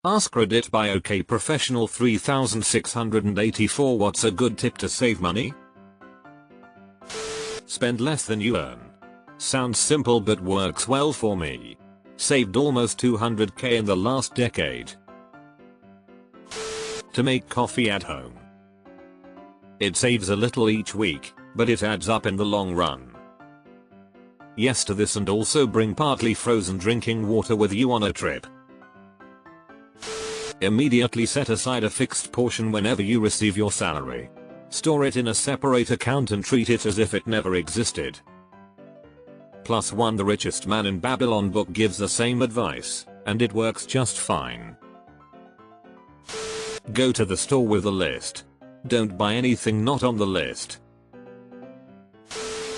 AskReddit by OK Professional 3684. What's a good tip to save money? Spend less than you earn. Sounds simple but works well for me. Saved almost $200k in the last decade. To make coffee at home. It saves a little each week, but it adds up in the long run. Yes to this, and also bring partly frozen drinking water with you on a trip. Immediately set aside a fixed portion whenever you receive your salary. Store it in a separate account and treat it as if it never existed. Plus one, The Richest Man in Babylon book gives the same advice, and it works just fine. Go to the store with a list. Don't buy anything not on the list.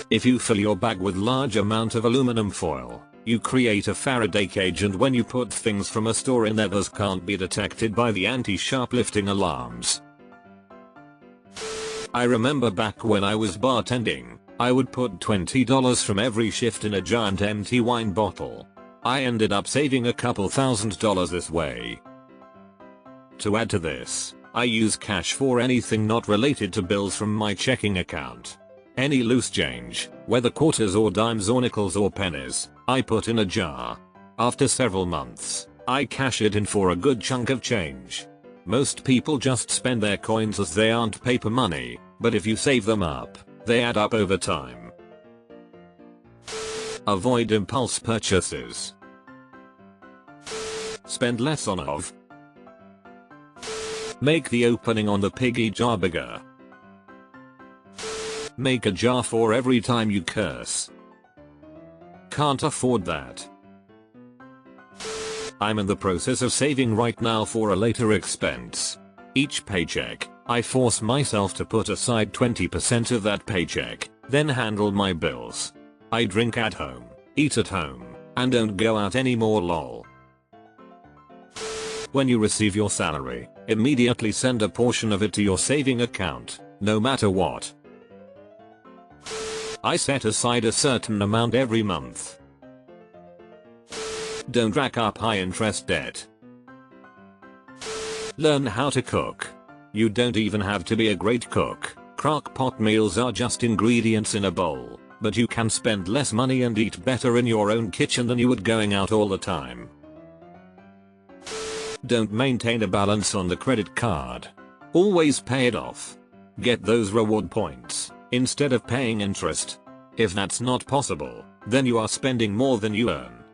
If you fill your bag with large amount of aluminum foil, you create a Faraday cage, and when you put things from a store in there, those can't be detected by the anti-shoplifting alarms. I remember back when I was bartending, I would put $20 from every shift in a giant empty wine bottle. I ended up saving a couple $1,000s this way. To add to this, I use cash for anything not related to bills from my checking account. Any loose change, whether quarters or dimes or nickels or pennies, I put in a jar. After several months, I cash it in for a good chunk of change. Most people just spend their coins as they aren't paper money, but if you save them up, they add up over time. Avoid impulse purchases. Spend less on of. Make the opening on the piggy jar bigger. Make a jar for every time you curse. Can't afford that. I'm in the process of saving right now for a later expense. Each paycheck, I force myself to put aside 20% of that paycheck, then handle my bills. I drink at home, eat at home, and don't go out anymore, lol. When you receive your salary, immediately send a portion of it to your saving account, no matter what. I set aside a certain amount every month. Don't rack up high interest debt. Learn how to cook. You don't even have to be a great cook. Crock pot meals are just ingredients in a bowl, but you can spend less money and eat better in your own kitchen than you would going out all the time. Don't maintain a balance on the credit card. Always pay it off. Get those reward points instead of paying interest. If that's not possible, then you are spending more than you earn.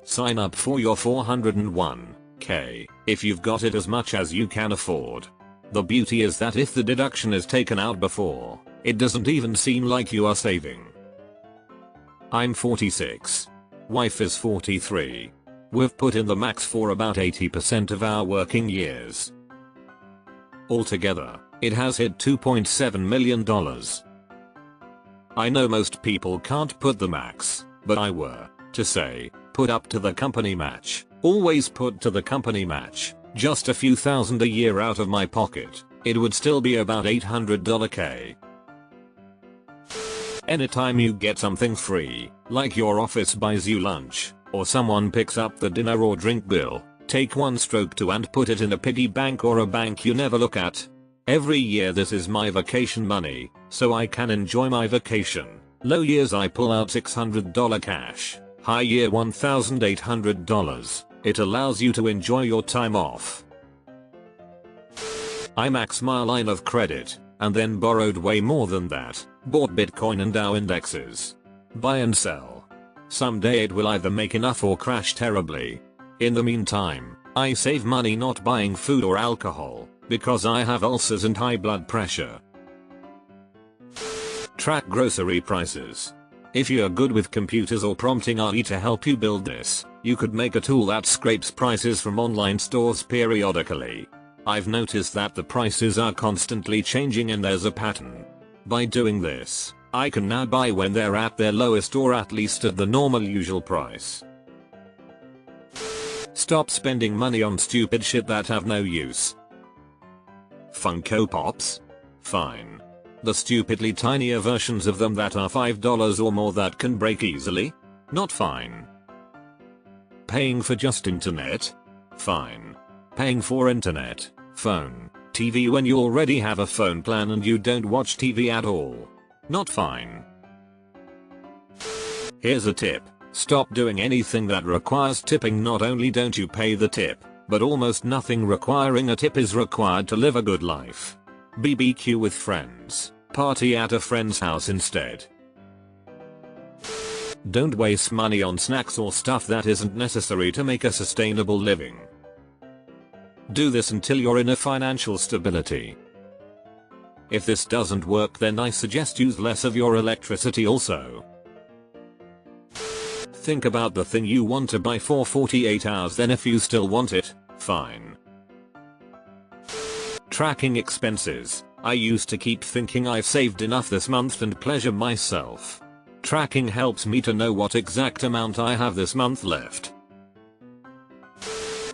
Sign up for your 401k if you've got it, as much as you can afford. The beauty is that if the deduction is taken out before, it doesn't even seem like you are saving. I'm 46. Wife is 43. We've put in the max for about 80% of our working years. Altogether, it has hit $2.7 million. I know most people can't put the max, but I were to say, put up to the company match, always put to the company match, just a few thousand a year out of my pocket, it would still be about $800k. Anytime you get something free, like your office buys you lunch, or someone picks up the dinner or drink bill, take one stroke to and put it in a piggy bank or a bank you never look at. Every year this is my vacation money, so I can enjoy my vacation. Low years I pull out $600 cash, high year $1,800. It allows you to enjoy your time off. I max my line of credit, and then borrowed way more than that, bought Bitcoin and Dow indexes. Buy and sell. Someday it will either make enough or crash terribly. In the meantime, I save money not buying food or alcohol, because I have ulcers and high blood pressure. Track grocery prices. If you are good with computers or prompting AI to help you build this, you could make a tool that scrapes prices from online stores periodically. I've noticed that the prices are constantly changing and there's a pattern. By doing this, I can now buy when they're at their lowest or at least at the normal usual price. Stop spending money on stupid shit that have no use. Funko Pops? Fine. The stupidly tinier versions of them that are $5 or more that can break easily? Not fine. Paying for just internet? Fine. Paying for internet, phone, TV when you already have a phone plan and you don't watch TV at all? Not fine. Here's a tip. Stop doing anything that requires tipping. Not only don't you pay the tip, but almost nothing requiring a tip is required to live a good life. BBQ with friends. Party at a friend's house instead. Don't waste money on snacks or stuff that isn't necessary to make a sustainable living. Do this until you're in a financial stability. If this doesn't work, then I suggest use less of your electricity also. Think about the thing you want to buy for 48 hours, then if you still want it, fine. Tracking expenses. I used to keep thinking I've saved enough this month and pleasure myself. Tracking helps me to know what exact amount I have this month left.